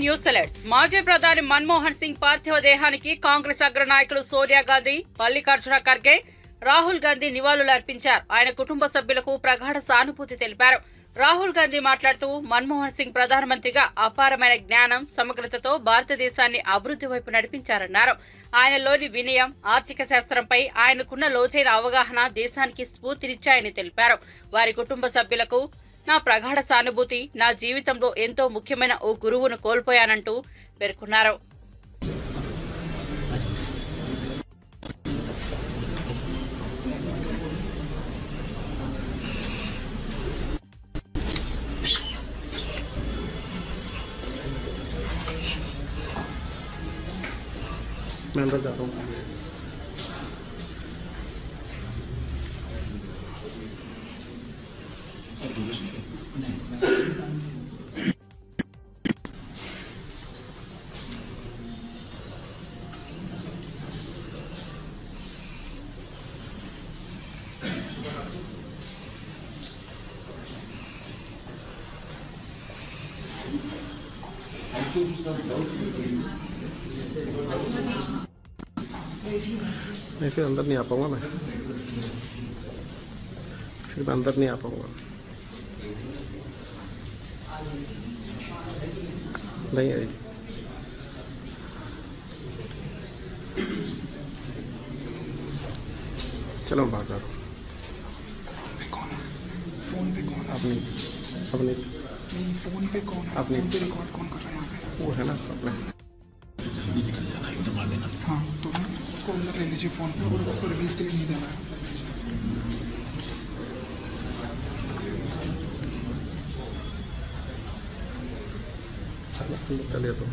News alerts. మాజీ ప్రధాని మన్మోహన్ సింగ్ పార్థివ దేహానికి కాంగ్రెస్ అగ్రనాయకులు సోనియా గాంధీ, మల్లికార్జున ఖర్గే, రాహుల్ గాంధీ నివాళులు అర్పించారు. ఆయన కుటుంబ సభ్యులకు ప్రగాఢ సానుభూతి తెలిపారు. రాహుల్ గాంధీ మాట్లాడుతూ మన్మోహన్ సింగ్ ప్రధానమంత్రిగా అపారమైన జ్ఞానం, సమగ్రతతో భారతదేశాన్ని అభివృద్ధి వైపు నడిపించారన్నారు. ఆయనలోని వినయం, ఆర్థిక శాస్త్రంపై ఆయనకున్న లోతైన అవగాహన దేశానికి స్ఫూర్తినిచ్చాయని తెలిపారు. వారి కుటుంబ సభ్యులకు నా ప్రగాఢ సానుభూతి, నా జీవితంలో ఎంతో ముఖ్యమైన ఓ గురువును కోల్పోయానంటూ పేర్కొన్నారు. फिर अंदर नहीं आ पाऊंगा मैं, फिर मैं अंदर नहीं आ पाऊंगा। नहीं आई। चलो बात करो। फोन पे कौन? अपनी अपनी नहीं, फोन पे कौन? अपनी फोन पे रिकॉर्ड कौन कर रहा है यहाँ पे? वो है ना अपने। निकल जाना है, दबा देना। हाँ, तो ना उसको अंदर ले लीजिए फोन पे, और उसको रिलीज के लिए नहीं देना है। चलिए तो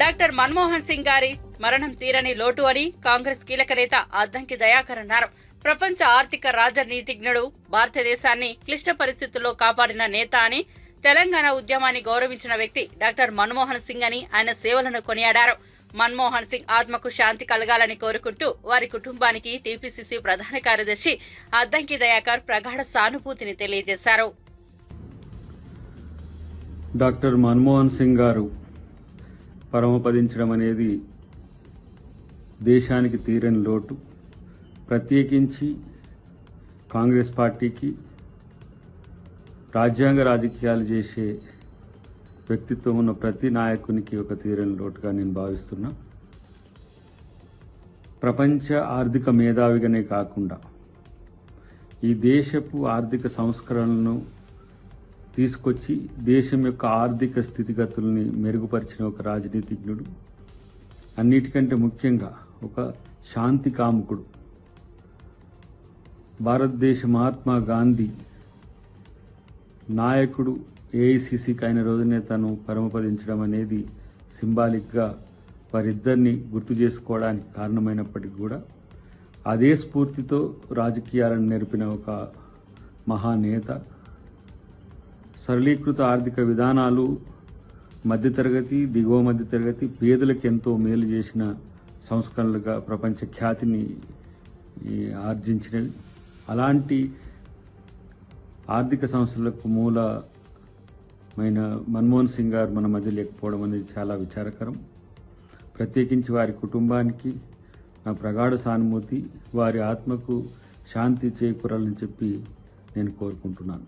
డాక్టర్ మన్మోహన్ సింగ్ గారి మరణం తీరని లోటు అని కాంగ్రెస్ కీలక నేత అద్దంకి దయాకర్ అన్నారు. ప్రపంచ ఆర్థిక రాజనీతిజ్ఞుడు, భారతదేశాన్ని క్లిష్ట పరిస్థితుల్లో కాపాడిన నేత అని, తెలంగాణ ఉద్యమాన్ని గౌరవించిన వ్యక్తి డాక్టర్ మన్మోహన్ సింగ్ అని ఆయన సేవలను కొనియాడారు. మన్మోహన్ సింగ్ ఆత్మకు శాంతి కలగాలని కోరుకుంటూ వారి కుటుంబానికి టీపీసీసీ ప్రధాన కార్యదర్శి అద్దంకి దయాకర్ ప్రగాఢ సానుభూతిని తెలియజేశారు. డాక్టర్ మన్మోహన్ సింగ్ గారు పరమపదించడం అనేది దేశానికి తీరని లోటు. ప్రత్యేకించి కాంగ్రెస్ పార్టీకి రాజ్యాంగ రాజకీయాలు చేసే వ్యక్తిత్వం ఉన్న ప్రతి నాయకునికి ఒక తీరని లోటుగా నేను భావిస్తున్నా. ప్రపంచ ఆర్థిక మేధావిగానే కాకుండా ఈ దేశపు ఆర్థిక సంస్కరణలను తీసుకొచ్చి దేశం యొక్క ఆర్థిక స్థితిగతుల్ని మెరుగుపరిచిన ఒక రాజనీతిజ్ఞుడు, అన్నిటికంటే ముఖ్యంగా ఒక శాంతి కాముకుడు. భారతదేశ మహాత్మా గాంధీ నాయకుడు ఏఐసిసికి అయిన రోజునే తను పరమపదించడం అనేది సింబాలిక్గా వారిద్దరిని గుర్తు చేసుకోవడానికి కారణమైనప్పటికీ కూడా అదే స్ఫూర్తితో రాజకీయాలను నేర్పిన ఒక మహానేత. సరళీకృత ఆర్థిక విధానాలు మధ్యతరగతి, దిగువ మధ్యతరగతి, పేదలకు ఎంతో మేలు చేసిన సంస్కరణలుగా ప్రపంచ ఖ్యాతిని ఆర్జించినవి. అలాంటి ఆర్థిక సంస్థలకు మూలమైన మన్మోహన్ సింగ్ గారు మన మధ్య లేకపోవడం అనేది చాలా విచారకరం. ప్రత్యేకించి వారి కుటుంబానికి నా ప్రగాఢ సానుభూతి, వారి ఆత్మకు శాంతి చేకూరాలని చెప్పి నేను కోరుకుంటున్నాను.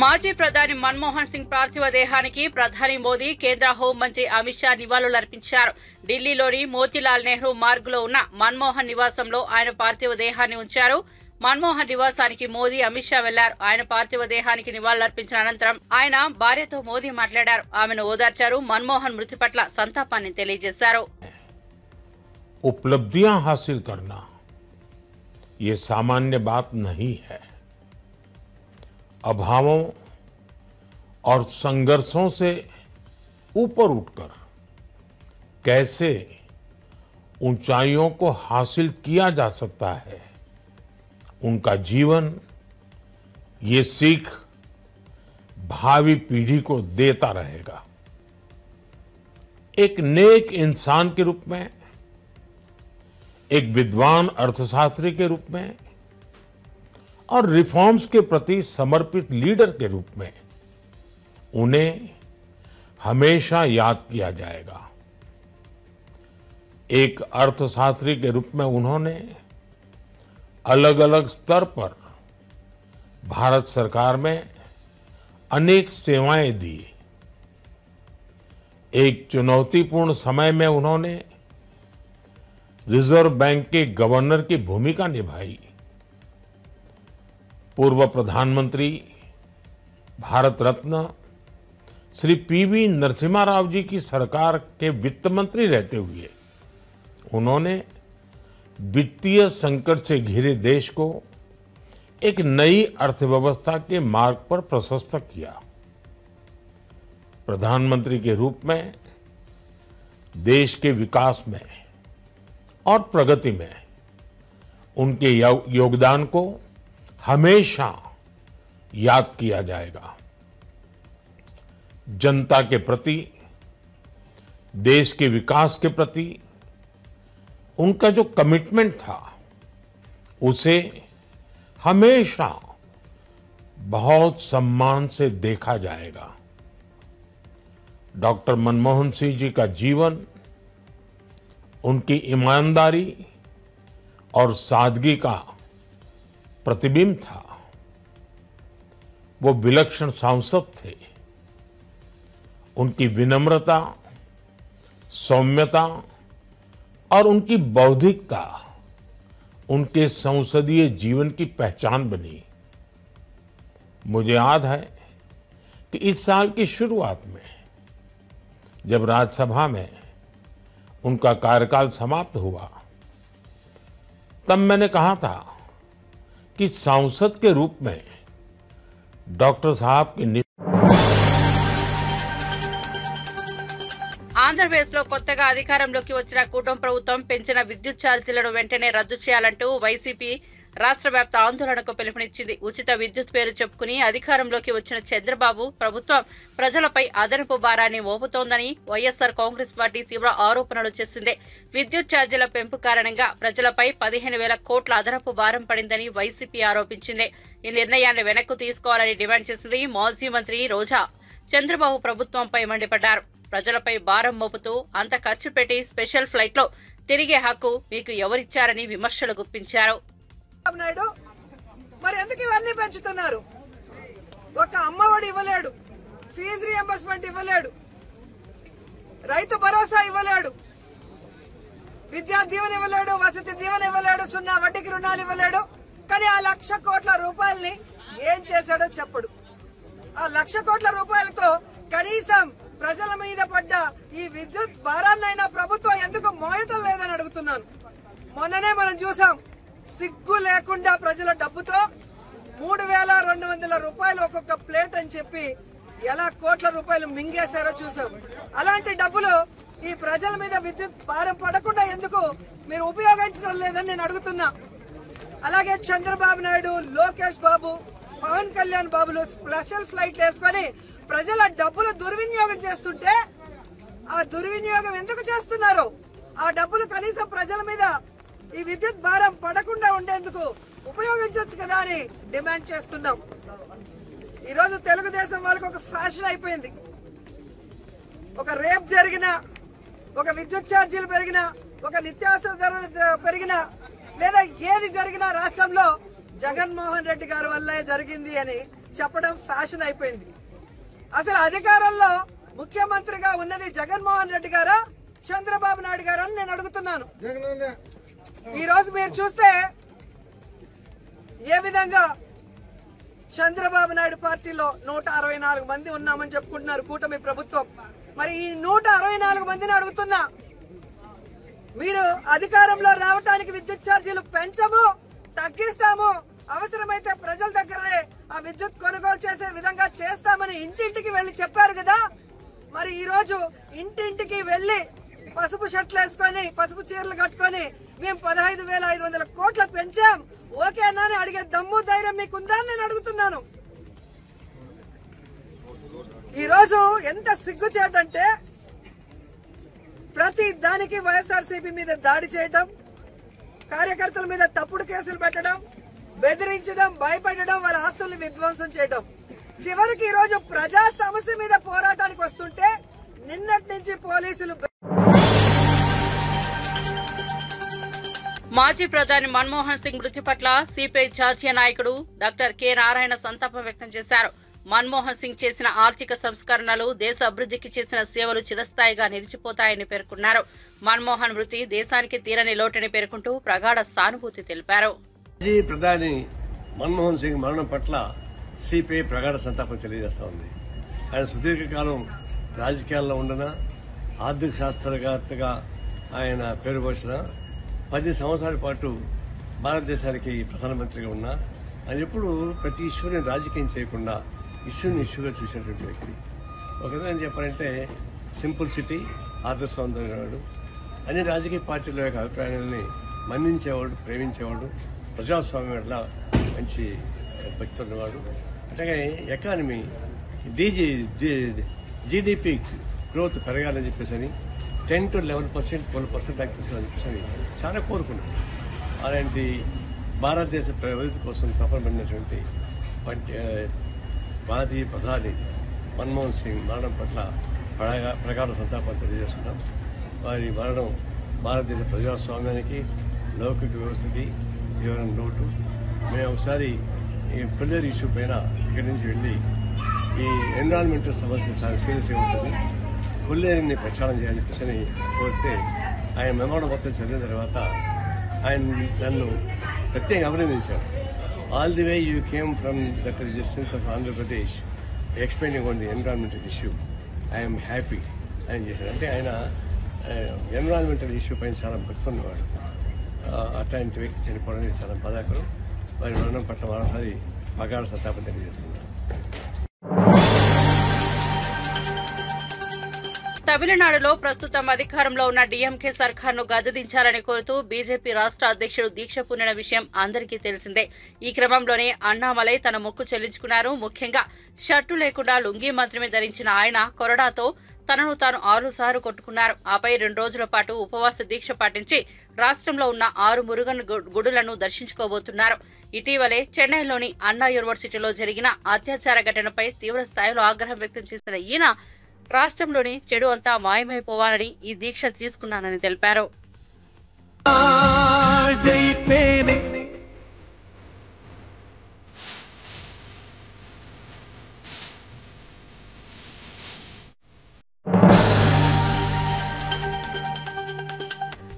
మాజీ ప్రధాని మన్మోహన్ సింగ్ పార్థివ దేహానికి ప్రధాని మోదీ, కేంద్ర హోంమంత్రి అమిత్ షా నివాళులర్పించారు. ఢిల్లీలోని మోతీలాల్ నెహ్రూ మార్గులో ఉన్న మన్మోహన్ నివాసంలో ఆయన పార్థివ దేహాన్ని ఉంచారు. మన్మోహన్ నివాసానికి మోదీ, అమిత్ షా వెళ్లారు. ఆయన పార్థివ దేహానికి నివాళులర్పించిన అనంతరం ఆయన భార్యతో మోదీ మాట్లాడారు. ఆమెను ఓదార్చారు. మన్మోహన్ మృతి పట్ల సంతాపాన్ని తెలియజేశారు. उपलब्धियां हासिल करना ये सामान्य बात नहीं है। अभावों और संघर्षों से ऊपर उठकर कैसे ऊंचाइयों को हासिल किया जा सकता है, उनका जीवन ये सीख भावी पीढ़ी को देता रहेगा। एक नेक इंसान के रूप में, एक विद्वान अर्थशास्त्री के रूप में और रिफॉर्म्स के प्रति समर्पित लीडर के रूप में उन्हें हमेशा याद किया जाएगा। एक अर्थशास्त्री के रूप में उन्होंने अलग अलग स्तर पर भारत सरकार में अनेक सेवाएं दी। एक चुनौतीपूर्ण समय में उन्होंने रिजर्व बैंक के गवर्नर की भूमिका निभाई। पूर्व प्रधानमंत्री, भारत रत्न श्री पीवी नरसिम्हा राव जी की सरकार के वित्त मंत्री रहते हुए उन्होंने वित्तीय संकट से घिरे देश को एक नई अर्थव्यवस्था के मार्ग पर प्रशस्त किया। प्रधानमंत्री के रूप में देश के विकास में और प्रगति में उनके योगदान को हमेशा याद किया जाएगा। जनता के प्रति, देश के विकास के प्रति उनका जो कमिटमेंट था उसे हमेशा बहुत सम्मान से देखा जाएगा। डॉक्टर मनमोहन सिंह जी का जीवन उनकी ईमानदारी और सादगी का प्रतिबिंब था। वो विलक्षण सांसद थे। उनकी विनम्रता, सौम्यता और उनकी बौद्धिकता उनके संसदीय जीवन की पहचान बनी। मुझे याद है कि इस साल की शुरुआत में जब राज्यसभा में उनका कार्यकाल समाप्त हुआ, तब मैंने कहा था कि सांसद के रूप में डॉक्टर साहब की ఆంధ్రప్రదేశ్లో కొత్తగా అధికారంలోకి వచ్చిన కూటమి ప్రభుత్వం పెంచిన విద్యుత్ ఛార్జీలను వెంటనే రద్దు చేయాలంటూ వైసీపీ రాష్ట్ర వ్యాప్త ఆందోళనకు పిలుపునిచ్చింది. ఉచిత విద్యుత్ పేరు చెప్పుకుని అధికారంలోకి వచ్చిన చంద్రబాబు ప్రభుత్వం ప్రజలపై అదనపు భారాన్ని మోపుతోందని వైఎస్సార్ కాంగ్రెస్ పార్టీ తీవ్ర ఆరోపణలు చేసింది. విద్యుత్ ఛార్జీల పెంపు కారణంగా ప్రజలపై 15,000 కోట్ల అదనపు భారం పడిందని వైసీపీ ఆరోపించింది. ఈ నిర్ణయాన్ని వెనక్కు తీసుకోవాలని డిమాండ్ చేసింది. మాజీ మంత్రి రోజా చంద్రబాబు ప్రభుత్వంపై మండిపడ్డారు. ప్రజలపై భారం మోపుతూ అంత ఖర్చు పెట్టి స్పెషల్ ఫ్లైట్ లో తిరిగే హక్కు మీకు ఎవరిచ్చారని విమర్శలు గుప్పించారు. మరి ఎందుకు ఇవన్నీ పెంచుతున్నారు? ఒక అమ్మఒడి ఇవ్వలేడు, ఫీజు రియంబర్స్మెంట్ ఇవ్వలేడు, రైతు భరోసా ఇవ్వలేడు, విద్యా దీవెన ఇవ్వలేడు, వసతి దీవెన ఇవ్వలేడు, 0 వడ్డీకి రుణాలు ఇవ్వలేడు. కానీ ఆ 1,00,000 కోట్ల రూపాయల్ని ఏం చేశాడో చెప్పడు. ఆ 1,00,000 కోట్ల రూపాయలతో కనీసం ప్రజల మీద పడ్డ ఈ విద్యుత్ భారాన్నైనా ప్రభుత్వం ఎందుకు మోయటం లేదని అడుగుతున్నాను. మొన్ననే మనం చూసాం, సిగ్గు లేకుండా ప్రజల డబ్బుతో 3,200 రూపాయలు ఒక్కొక్క ప్లేట్ అని చెప్పి ఎలా కోట్ల రూపాయలు మింగేశారో చూసాం. అలాంటి డబ్బులు ఈ ప్రజల మీద విద్యుత్ భారం పడకుండా ఎందుకు మీరు ఉపయోగించడం లేదని నేను అడుగుతున్నా. అలాగే చంద్రబాబు నాయుడు, లోకేష్ బాబు, పవన్ కళ్యాణ్ బాబులు స్పెషల్ ఫ్లైట్లు వేసుకొని ప్రజల డబ్బులు దుర్వినియోగం చేస్తుంటే ఆ దుర్వినియోగం ఎందుకు చేస్తున్నారు? ఆ డబ్బులు కనీసం ప్రజల మీద ఈ విద్యుత్ భారం పడకుండా ఉండేందుకు ఉపయోగించవచ్చు కదా అని డిమాండ్ చేస్తున్నాం. ఈరోజు తెలుగుదేశం వాళ్ళకి ఒక ఫ్యాషన్ అయిపోయింది. ఒక రేప్ జరిగినా, ఒక విద్యుత్ ఛార్జీలు పెరిగినా, ఒక నిత్యావసర ధరలు పెరిగినా, లేదా ఏది జరిగినా రాష్ట్రంలో జగన్మోహన్ రెడ్డి గారి వల్లే జరిగింది అని చెప్పడం ఫ్యాషన్ అయిపోయింది. అసలు అధికారంలో ముఖ్యమంత్రిగా ఉన్నది జగన్మోహన్ రెడ్డి గారా చంద్రబాబు నాయుడు గారా అని నేను అడుగుతున్నాను. ఈ రోజు మీరు చూస్తే ఏ విధంగా చంద్రబాబు నాయుడు పార్టీలో 164 మంది ఉన్నామని చెప్పుకుంటున్నారు కూటమి ప్రభుత్వం. మరి ఈ 164 మందిని అడుగుతున్నా, మీరు అధికారంలో రావడానికి విద్యుత్ ఛార్జీలు పెంచము, తగ్గిస్తాము, అవసరమైతే ప్రజల దగ్గరే ఆ విద్యుత్ కొనుగోలు చేసే విధంగా చేస్తామని ఇంటింటికి వెళ్లి చెప్పారు కదా. మరి ఈ రోజు ఇంటింటికి వెళ్లి పసుపు షర్ట్లు వేసుకొని పసుపు చీరలు కట్టుకొని మేము 15,500 కోట్లు పెంచాం ఓకేనా అని అడిగే దమ్ము ధైర్యం మీకుందా అని నేను అడుగుతున్నాను. ఈ రోజు ఎంత సిగ్గుచేటంటే ప్రతి దానికి వైఎస్ఆర్సీపీ మీద దాడి చేయడం, కార్యకర్తల మీద తప్పుడు కేసులు పెట్టడం, బెదిరించడం, భయపెట్టడం, వాళ్ళ ఆస్తుల్ని విధ్వంసం చేయడం. చివరికి ఈ రోజు ప్రజా సమస్య మీద పోరాటానికి వస్తుంటే నిన్నటి నుంచి పోలీసులు. మాజీ ప్రధాని మన్మోహన్ సింగ్ మృతి పట్ల సిపిఐ జాతీయ నాయకుడు డాక్టర్ కె నారాయణ సంతాపం వ్యక్తం చేశారు. మన్మోహన్ సింగ్ చేసిన ఆర్థిక సంస్కరణలు, దేశ అభివృద్ధికి చేసిన సేవలు చిరస్థాయిగా నిలిచిపోతాయని పేర్కొన్నారు. మన్మోహన్ మృతి దేశానికి తీరని లోటని పేర్కొంటూ ప్రగాఢ సానుభూతి తెలిపారు. మాజీ ప్రధాని మన్మోహన్ సింగ్ మరణం పట్ల సిపిఐ ప్రగాఢ సంతాపం తెలియజేస్తా ఉంది. ఆయన సుదీర్ఘకాలం రాజకీయాల్లో ఉండన, ఆర్థిక శాస్త్రవేత్తగా ఆయన పేరు పోసిన 10 సంవత్సరాల పాటు భారతదేశానికి ప్రధానమంత్రిగా ఉన్నా ఆయన ఎప్పుడు ప్రతి ఇష్యూని రాజకీయం చేయకుండా ఇష్యూగా చూసినటువంటి వ్యక్తి. ఒక విధంగా చెప్పాలంటే సింపుల్సిటీ, ఆదర్శవంతమైనవాడు, అన్ని రాజకీయ పార్టీల యొక్క అభిప్రాయాలని మన్నించేవాడు, ప్రేమించేవాడు, ప్రజాస్వామ్యం వల్ల మంచి భక్తి ఉన్నవాడు. అట్లాగే ఎకానమీ జీడీపీ గ్రోత్ పెరగాలని చెప్పేసి 10 to 11%, 12% దాకా తీసుకోవాలని చెప్పేసి చాలా కోరుకున్నాడు. అలాంటి భారతదేశ అభివృద్ధి కోసం తపన పడినటువంటి మాజీ ప్రధాని మన్మోహన్ సింగ్ మరణం పట్ల ప్రగాఢ సంతాపం తెలియజేస్తున్నాం. వారి మరణం భారతదేశ ప్రజాస్వామ్యానికి, లౌకిక వ్యవస్థకి తీవ్ర లోటు. మేము ఒకసారి ఈ ఫిల్లర్ ఇష్యూ పైన ఇక్కడి నుంచి వెళ్ళి ఈ ఎన్విరాన్మెంటల్ సమస్య సీరియస్ ఉంటుంది, ఫుల్లేరిని ప్రక్షాళన చేయాలని చెప్పేసి కోరితే ఆయన మెమోరం మొత్తం చదివిన తర్వాత ఆయన నన్ను ప్రత్యేకంగా అభినందించాడు. All the way you came from that distance of Andhra Pradesh explaining on the environmental issue, I'm happy అని చేశాడు. అంటే ఆయన ఎన్విరాన్మెంటల్ ఇష్యూ పైన చాలా భక్తి ఉన్నవాడు. అట్లాంటి వ్యక్తి చనిపోవడం చాలా బాధాకరం. వారి మరణం పట్ల మరోసారి ప్రగాఢ సంతాపం తెలియజేస్తున్నారు. తమిళనాడులో ప్రస్తుతం అధికారంలో ఉన్న డీఎంకే సర్కార్ను గద్దెదించాలని కోరుతూ బీజేపీ రాష్ట్ర అధ్యక్షుడు దీక్ష పూనిన విషయం అందరికీ తెలిసిందే. ఈ క్రమంలోనే అన్నామలై తన మొక్కు చెల్లించుకున్నారు. ముఖ్యంగా షర్టు లేకుండా లుంగీ మాత్రమే ధరించిన ఆయన కొరడాతో తనను తాను 6 సార్లు కొట్టుకున్నారు. ఆపై 2 రోజుల పాటు ఉపవాస దీక్ష పాటించి రాష్ట్రంలో ఉన్న 6 మురుగన్ గుడులను దర్శించుకోబోతున్నారు. ఇటీవలే చెన్నైలోని అన్నా యూనివర్సిటీలో జరిగిన అత్యాచార ఘటనపై తీవ్ర స్థాయిలో ఆగ్రహం వ్యక్తం చేసిన ఈయన రాష్ట్రంలోని చెడు అంతా మాయమైపోవాలని ఈ దీక్ష తీసుకున్నానని తెలిపారు.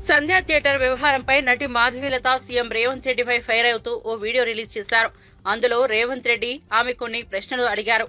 సంధ్యా థియేటర్ వ్యవహారంపై నటి మాధవీలత సీఎం రేవంత్ రెడ్డిపై ఫైర్ అవుతూ ఓ వీడియో రిలీజ్ చేశారు. అందులో రేవంత్ రెడ్డి ఆమె కొన్ని ప్రశ్నలు అడిగారు.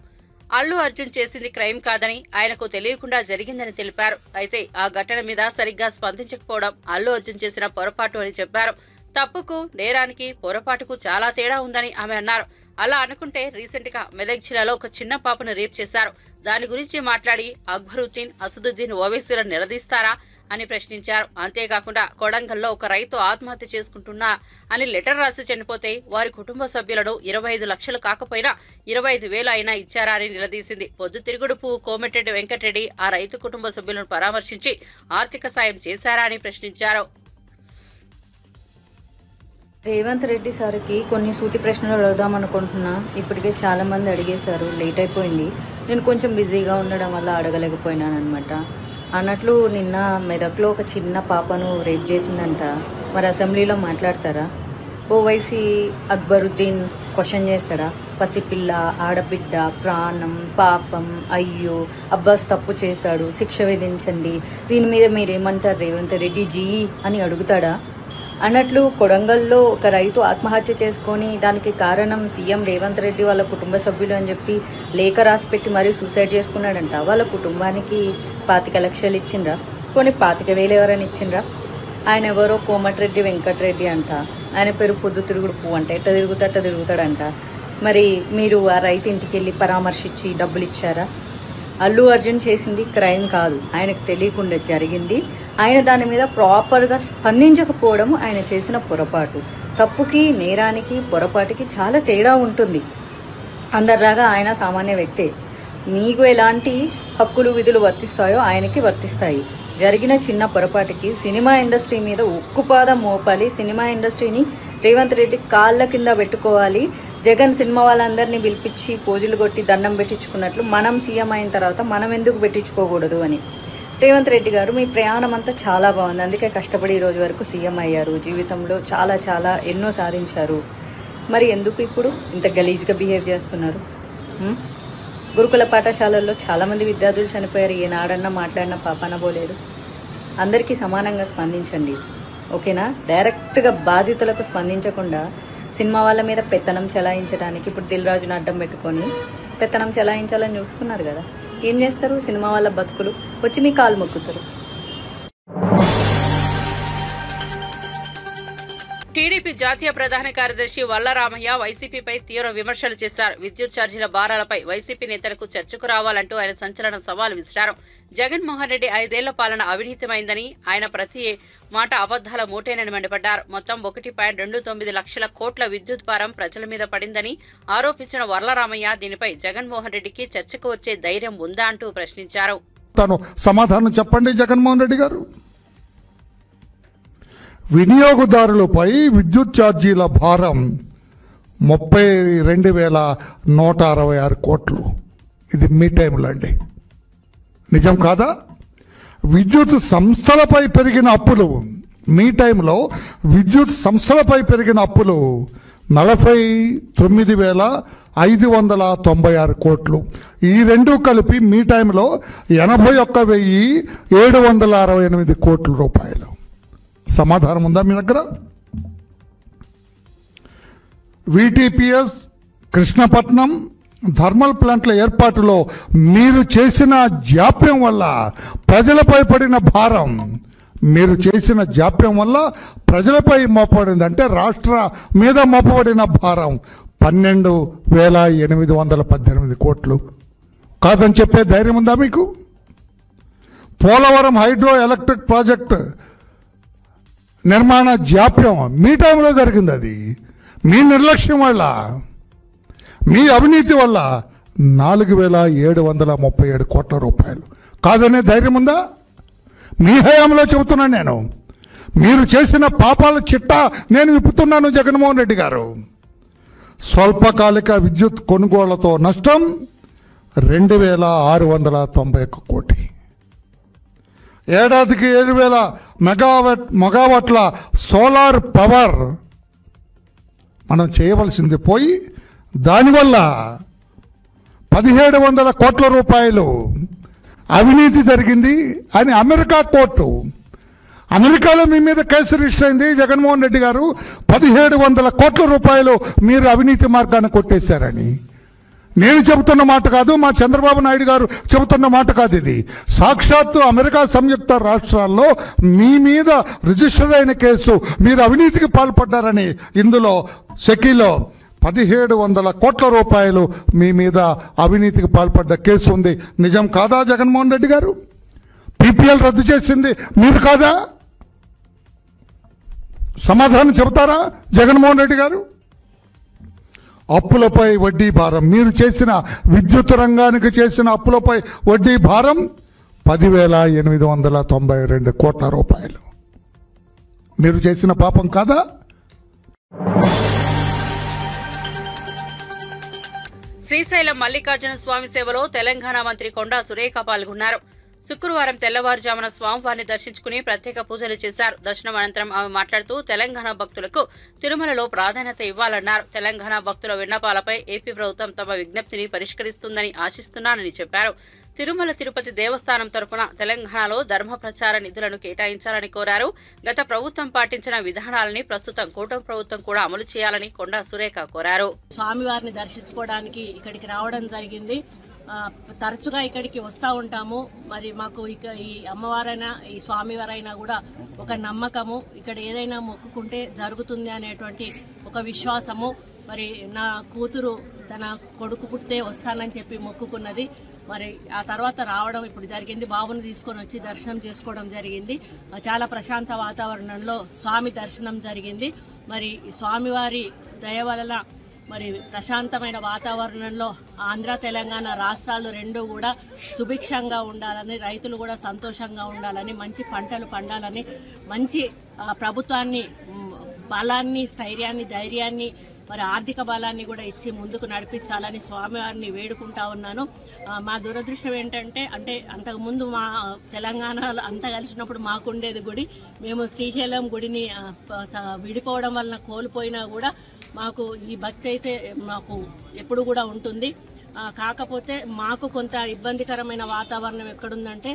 అల్లు అర్జున్ చేసింది క్రైమ్ కాదని, ఆయనకు తెలియకుండా జరిగిందని తెలిపారు. అయితే ఆ ఘటన మీద సరిగ్గా స్పందించకపోవడం అల్లు అర్జున్ చేసిన పొరపాటు అని చెప్పారు. తప్పుకు, నేరానికి, పొరపాటుకు చాలా తేడా ఉందని ఆమె అన్నారు. అలా అనుకుంటే రీసెంట్ గా మెదక్ జిల్లాలో ఒక చిన్న పాపను రేప్ చేశారు. దాని గురించి మాట్లాడి అక్బరుద్దీన్, అసదుద్దీన్ ఓవైసీలను నిలదీస్తారా అని ప్రశ్నించారు. అంతేకాకుండా కొడంగల్లో ఒక రైతు ఆత్మహత్య చేసుకుంటున్నా అని లెటర్ రాసి చనిపోతే వారి కుటుంబ సభ్యులను 25 లక్షలు కాకపోయినా 25,000 అయినా ఇచ్చారా అని నిలదీసింది. పొద్దుతిరుగుడు పువ్వు కోమటిరెడ్డి వెంకటరెడ్డి ఆ రైతు కుటుంబ సభ్యులను పరామర్శించి ఆర్థిక సాయం చేశారా అని ప్రశ్నించారు. రేవంత్ రెడ్డి సార్కి కొన్ని సూటి ప్రశ్నలు అడుగుదాం అనుకుంటున్నా. ఇప్పటికే చాలా మంది అడిగేశారు, లేట్ అయిపోయింది. నేను కొంచెం బిజీగా ఉండడం వల్ల అడగలేకపోయినాను అనమాట. అన్నట్లు నిన్న మెదక్లో ఒక చిన్న పాపను రేప్ చేసిందంట. మరి అసెంబ్లీలో మాట్లాడతారా? ఓవైసీ అక్బరుద్దీన్ క్వశ్చన్ చేస్తారా? పసిపిల్ల, ఆడబిడ్డ, ప్రాణం, పాపం, అయ్యో అబ్బాస్ తప్పు చేశాడు, శిక్ష విధించండి, దీని మీద మీరేమంటారు రేవంత్ రెడ్డి జీ అని అడుగుతాడా? అన్నట్లు కొడంగల్లో ఒక రైతు ఆత్మహత్య చేసుకొని దానికి కారణం సీఎం రేవంత్ రెడ్డి వాళ్ళ కుటుంబ సభ్యులు అని చెప్పి లేఖ రాసిపెట్టి మరీ సూసైడ్ చేసుకున్నాడంట. వాళ్ళ కుటుంబానికి 25 లక్షలు ఇచ్చిండ్రా? కొన్ని 25,000 ఎవరైనా ఇచ్చిండ్రా? ఆయన ఎవరో కోమటిరెడ్డి వెంకటరెడ్డి అంట, ఆయన పేరు పొద్దుతిరుగుడు పువ్వు అంట, ఎట్ట తిరుగుతాడంట. మరి మీరు ఆ రైతు ఇంటికి వెళ్ళి పరామర్శించి డబ్బులు ఇచ్చారా? అల్లు అర్జున్ చేసింది క్రైమ్ కాదు, ఆయనకు తెలియకుండా జరిగింది. ఆయన దాని మీద ప్రాపర్గా స్పందించకపోవడం ఆయన చేసిన పొరపాటు. తప్పుకి, నేరానికి, పొరపాటుకి చాలా తేడా ఉంటుంది. అందరిలాగా ఆయన సామాన్య వ్యక్తే. మీకు ఎలాంటి హక్కులు విధులు వర్తిస్తాయో ఆయనకి వర్తిస్తాయి. జరిగిన చిన్న పొరపాటుకి సినిమా ఇండస్ట్రీ మీద ఉక్కుపాదం మోపాలి. సినిమా ఇండస్ట్రీని రేవంత్ రెడ్డి కాళ్ళ కింద పెట్టుకోవాలి. జగన్ సినిమా వాళ్ళందరినీ పిలిపించి పోజులు కొట్టి దండం పెట్టించుకున్నట్లు మనం సీఎం అయిన తర్వాత మనం ఎందుకు పెట్టించుకోకూడదు అని. రేవంత్ రెడ్డి గారు, మీ ప్రయాణం అంతా చాలా బాగుంది, అందుకే కష్టపడి ఈ రోజు వరకు సీఎం అయ్యారు. జీవితంలో చాలా చాలా ఎన్నో సాధించారు. మరి ఎందుకు ఇప్పుడు ఇంత గలీజ్గా బిహేవ్ చేస్తున్నారు? గురుకుల పాఠశాలల్లో చాలామంది విద్యార్థులు చనిపోయారు. ఏనాడన్నా మాట్లాడినా పాపాన పోలేదు. అందరికీ సమానంగా స్పందించండి, ఓకేనా? డైరెక్ట్గా బాధితులకు స్పందించకుండా సినిమా వాళ్ళ మీద పెత్తనం చెలాయించడానికి ఇప్పుడు దిల్ రాజును అడ్డం పెట్టుకొని పెత్తనం చెలాయించాలని చూస్తున్నారు కదా. ఏం చేస్తారు? సినిమా వాళ్ళ బతుకులు వచ్చి మీ కాలు మొక్కుతారు. టీడీపీ జాతీయ ప్రధాన కార్యదర్శి వల్లరామయ్య వైసీపీపై తీవ్ర విమర్శలు చేశారు. విద్యుత్ ఛార్జీల భారాలపై వైసీపీ నేతలకు చర్చకు రావాలంటూ ఆయన సంచలన సవాల్ విసిరారు. జగన్మోహన్ రెడ్డి 5 ఏళ్ల పాలన అవినీతిమైందని, ఆయన ప్రతి మాట అబద్దాల మూటేనని మండిపడ్డారు. మొత్తం 1.29 లక్షల కోట్ల విద్యుత్ భారం ప్రజల మీద పడిందని ఆరోపించిన వల్లరామయ్య దీనిపై జగన్మోహన్ రెడ్డికి చర్చకు వచ్చే ధైర్యం ఉందా అంటూ ప్రశ్నించారు. సమాధానం చెప్పండి జగన్మోహన్ రెడ్డి గారు. వినియోగదారులపై విద్యుత్ ఛార్జీల భారం 32,166 కోట్లు. ఇది మీ టైంలో అండి, నిజం కాదా? విద్యుత్ సంస్థలపై పెరిగిన అప్పులు, మీ టైంలో విద్యుత్ సంస్థలపై పెరిగిన అప్పులు 49,596 కోట్లు. ఈ రెండు కలిపి మీ టైంలో 81,768 కోట్ల రూపాయలు. సమాధానం ఉందా మీ దగ్గర? VTPS కృష్ణపట్నం థర్మల్ ప్లాంట్ల ఏర్పాటులో మీరు చేసిన జాప్యం వల్ల ప్రజలపై పడిన భారం, మీరు చేసిన జాప్యం వల్ల ప్రజలపై మోపబడింది, అంటే రాష్ట్ర మీద మోపబడిన భారం 12,818 కోట్లు. కాదని చెప్పే ధైర్యం ఉందా మీకు? పోలవరం హైడ్రో ఎలక్ట్రిక్ ప్రాజెక్ట్ నిర్మాణ జాప్యం మీ టైంలో జరిగింది. అది మీ నిర్లక్ష్యం వల్ల, మీ అవినీతి వల్ల 4,737 కోట్ల రూపాయలు. కాదనే ధైర్యం ఉందా? మీ హయాంలో చెబుతున్నాను నేను. మీరు చేసిన పాపాల చిట్టా నేను విప్పుతున్నాను జగన్మోహన్ రెడ్డి గారు. స్వల్పకాలిక విద్యుత్ కొనుగోళ్లతో నష్టం 2,691 కోటి. ఏడాదికి 7,000 మెగావాట్ల సోలార్ పవర్ మనం చేయవలసింది పోయి దానివల్ల 1,700 కోట్ల రూపాయలు అవినీతి జరిగింది అని అమెరికా కోర్టు, అమెరికాలో మీ మీద కేసు రిజిస్టర్ అయింది. జగన్మోహన్ రెడ్డి గారు 1,700 కోట్ల రూపాయలు మీరు అవినీతి మార్గాన్ని కొట్టేశారని. నేను చెబుతున్న మాట కాదు, మా చంద్రబాబు నాయుడు గారు చెబుతున్న మాట కాదు. ఇది సాక్షాత్తు అమెరికా సంయుక్త రాష్ట్రాల్లో మీ మీద రిజిస్టర్ అయిన కేసు. మీరు అవినీతికి పాల్పడ్డారని ఇందులో సెకీలో 1,700 కోట్ల రూపాయలు మీ మీద అవినీతికి పాల్పడ్డ కేసు ఉంది. నిజం కాదా జగన్మోహన్ రెడ్డి గారు? PPL రద్దు చేసింది మీరు కాదా? సమాధానం చెబుతారా జగన్మోహన్ రెడ్డి గారు? అప్పులపై వడ్డీ భారం, మీరు చేసిన విద్యుత్ రంగానికి చేసిన అప్పులపై వడ్డీ భారం 10,892 కోట్ల రూపాయలు. మీరు చేసిన పాపం కాదా? శ్రీశైలం మల్లికార్జున స్వామి సేవలో తెలంగాణ మంత్రి కొండా సురేఖ పాల్గొన్నారు. శుక్రవారం తెల్లవారుజామున స్వామివారిని దర్శించుకుని ప్రత్యేక పూజలు చేశారు. దర్శనం అనంతరం ఆమె మాట్లాడుతూ తెలంగాణ భక్తులకు తిరుమలలో ప్రాధాన్యత ఇవ్వాలన్నారు. తెలంగాణ భక్తుల విన్నపాలపై ఏపీ ప్రభుత్వం తమ విజ్ఞప్తిని పరిష్కరిస్తుందని ఆశిస్తున్నానని చెప్పారు. తిరుమల తిరుపతి దేవస్థానం తరఫున తెలంగాణలో ధర్మ ప్రచార నిధులను కేటాయించాలని కోరారు. గత ప్రభుత్వం పాటించిన విధానాలని ప్రస్తుతం కూటమి ప్రభుత్వం కూడా అమలు చేయాలని కొండా సురేఖ కోరారు. స్వామివారిని దర్శించుకోవడానికి ఇక్కడికి రావడం జరిగింది. తరచుగా ఇక్కడికి వస్తూ ఉంటాము. మరి మాకు ఇక ఈ అమ్మవారైనా ఈ స్వామివారైనా కూడా ఒక నమ్మకము, ఇక్కడ ఏదైనా మొక్కుకుంటే జరుగుతుంది అనేటువంటి ఒక విశ్వాసము. మరి నా కూతురు తన కొడుకు పుట్టితే వస్తానని చెప్పి మొక్కుకున్నది. మరి ఆ తర్వాత రావడం ఇప్పుడు జరిగింది. బాబుని తీసుకొని వచ్చి దర్శనం చేసుకోవడం జరిగింది. చాలా ప్రశాంత వాతావరణంలో స్వామి దర్శనం జరిగింది. మరి స్వామివారి దయ వలన మరి ప్రశాంతమైన వాతావరణంలో ఆంధ్ర తెలంగాణ రాష్ట్రాలు రెండు కూడా సుభిక్షంగా ఉండాలని, రైతులు కూడా సంతోషంగా ఉండాలని, మంచి పంటలు పండాలని, మంచి ప్రభుత్వాన్ని బలాన్ని, స్థైర్యాన్ని, ధైర్యాన్ని, మరి ఆర్థిక బలాన్ని కూడా ఇచ్చి ముందుకు నడిపించాలని స్వామివారిని వేడుకుంటా ఉన్నాను. మా దురదృష్టం ఏంటంటే అంతకుముందు మా తెలంగాణలో అంతా కలిసినప్పుడు మాకుండేది గుడి. మేము శ్రీశైలం గుడిని విడిపోవడం వలన కోల్పోయినా కూడా మాకు ఈ భక్తి అయితే మాకు ఎప్పుడు కూడా ఉంటుంది. కాకపోతే మాకు కొంత ఇబ్బందికరమైన వాతావరణం ఎక్కడుందంటే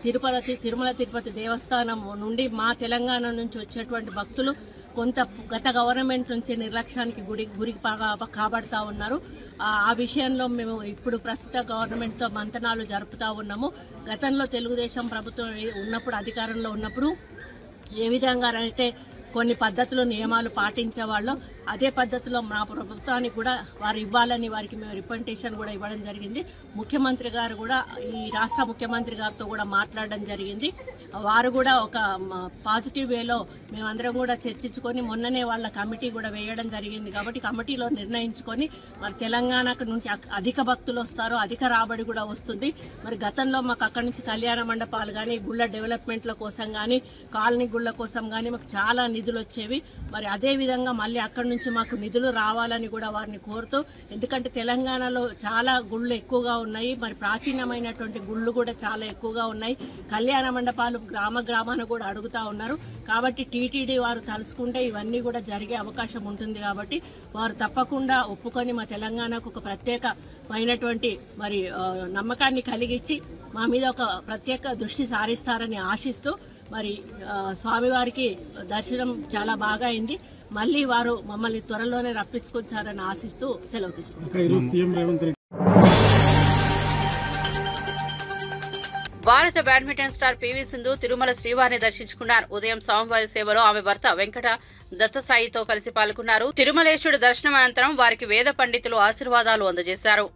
తిరుమల తిరుపతి దేవస్థానం నుండి మా తెలంగాణ నుంచి వచ్చేటువంటి భక్తులు కొంత గత గవర్నమెంట్ నుంచి నిర్లక్ష్యానికి గురి కాబడతా ఉన్నారు. ఆ విషయంలో మేము ఇప్పుడు ప్రస్తుత గవర్నమెంట్తో మంతనాలు జరుపుతూ ఉన్నాము. గతంలో తెలుగుదేశం ప్రభుత్వం ఉన్నప్పుడు, అధికారంలో ఉన్నప్పుడు ఏ విధంగా అయితే కొన్ని పద్ధతులు, నియమాలు పాటించేవాళ్ళు అదే పద్ధతిలో మా ప్రభుత్వానికి కూడా వారు ఇవ్వాలని వారికి మేము రిప్రజెంటేషన్ కూడా ఇవ్వడం జరిగింది. ముఖ్యమంత్రి గారు కూడా ఈ రాష్ట్ర ముఖ్యమంత్రి గారితో కూడా మాట్లాడడం జరిగింది. వారు కూడా ఒక పాజిటివ్ వేలో మేమందరం కూడా చర్చించుకొని మొన్ననే వాళ్ళ కమిటీ కూడా వేయడం జరిగింది. కాబట్టి కమిటీలో నిర్ణయించుకొని మరి తెలంగాణకు నుంచి అధిక భక్తులు వస్తారు, అధిక రాబడి కూడా వస్తుంది. మరి గతంలో మాకు అక్కడి నుంచి కళ్యాణ మండపాలు కానీ, గుళ్ళ డెవలప్మెంట్ల కోసం కానీ, కాలనీ గుళ్ళ కోసం కానీ మాకు చాలా నిధులు వచ్చేవి. మరి అదే విధంగా మళ్ళీ అక్కడి నుంచి మాకు నిధులు రావాలని కూడా వారిని కోరుతూ, ఎందుకంటే తెలంగాణలో చాలా గుళ్ళు ఎక్కువగా ఉన్నాయి, మరి ప్రాచీనమైనటువంటి గుళ్ళు కూడా చాలా ఎక్కువగా ఉన్నాయి. కళ్యాణ మండపాలు గ్రామాన కూడా అడుగుతా ఉన్నారు. కాబట్టి టీటీడీ వారు తలుచుకుంటే ఇవన్నీ కూడా జరిగే అవకాశం ఉంటుంది. కాబట్టి వారు తప్పకుండా ఒప్పుకొని మా తెలంగాణకు ఒక ప్రత్యేకమైనటువంటి మరి నమ్మకాన్ని కలిగించి మా మీద ఒక ప్రత్యేక దృష్టి సారిస్తారని ఆశిస్తూ, మరి స్వామివారికి దర్శనం చాలా బాగా అయింది. మళ్ళీ వారు మమ్మల్ని త్వరలోనే రప్పించుకొచ్చారని ఆశిస్తూ సెలవు తీసుకుంటారు. భారత badminton star PV Sindhu Tirumala శ్రీవారిని దర్శించుకున్నారు. ఉదయం స్వామివారి సేవలో ఆమె భర్త వెంకట దత్తసాయితో కలిసి పాల్గొన్నారు. తిరుమలేశ్వరుడు దర్శనం అనంతరం వారికి వేద పండితులు ఆశీర్వాదాలు అందజేశారు.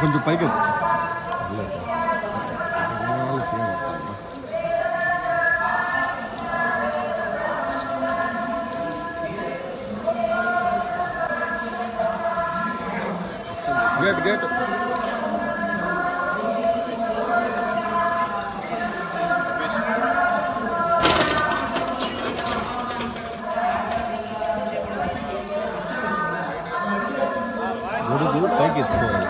కొంచెం పైకి గేట్ పైకి ఎత్తుకోవాలి.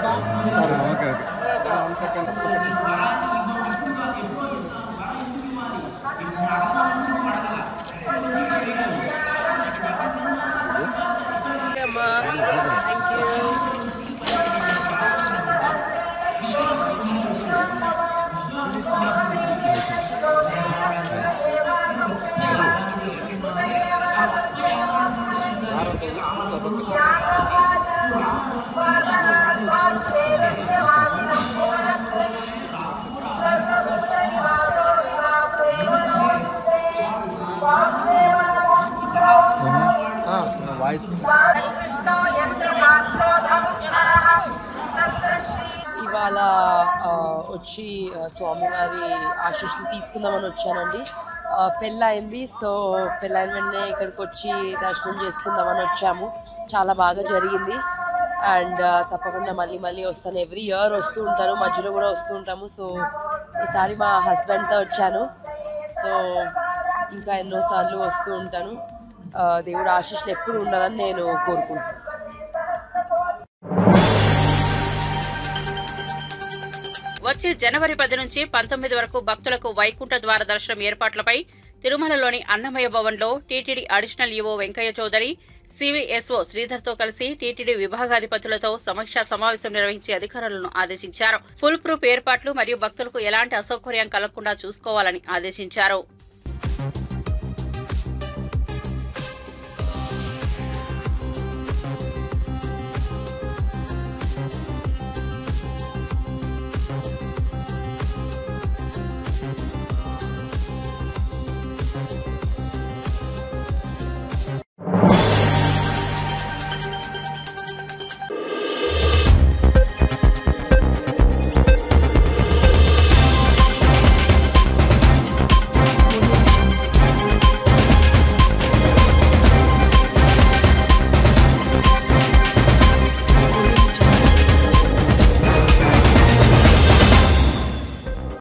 ఇవాళ వచ్చి స్వామివారి ఆశీస్సులు తీసుకుందామని వచ్చానండి. పెళ్ళయింది, సో పెళ్ళైన వెంటనే ఇక్కడికి వచ్చి దర్శనం చేసుకుందామని వచ్చాము. చాలా బాగా జరిగింది. అండ్ తప్పకుండా మళ్ళీ మళ్ళీ వస్తాను. ఎవ్రీ ఇయర్ వస్తూ ఉంటాను, మధ్యలో కూడా వస్తూ ఉంటాము. సో ఈసారి మా హస్బెండ్తో వచ్చాను. సో ఇంకా ఎన్నోసార్లు వస్తూ ఉంటాను. దేవుడు ఆశీస్సులు ఎప్పుడు ఉండాలని నేను కోరుకుంటున్నాను. వచ్చే జనవరి 10 నుంచి 19 వరకు భక్తులకు వైకుంఠ ద్వార దర్శనం ఏర్పాట్లపై తిరుమలలోని అన్నమయ్య భవన్లో TTD additional EO Venkaiah Chowdary, CVSO శ్రీధర్తో కలిసి టీటీడీ విభాగాధిపతులతో సమీక్షా సమావేశం నిర్వహించి అధికారులను ఆదేశించారు. ఫుల్ ప్రూఫ్ ఏర్పాట్లు మరియు భక్తులకు ఎలాంటి అసౌకర్యం కలగకుండా చూసుకోవాలని ఆదేశించారు.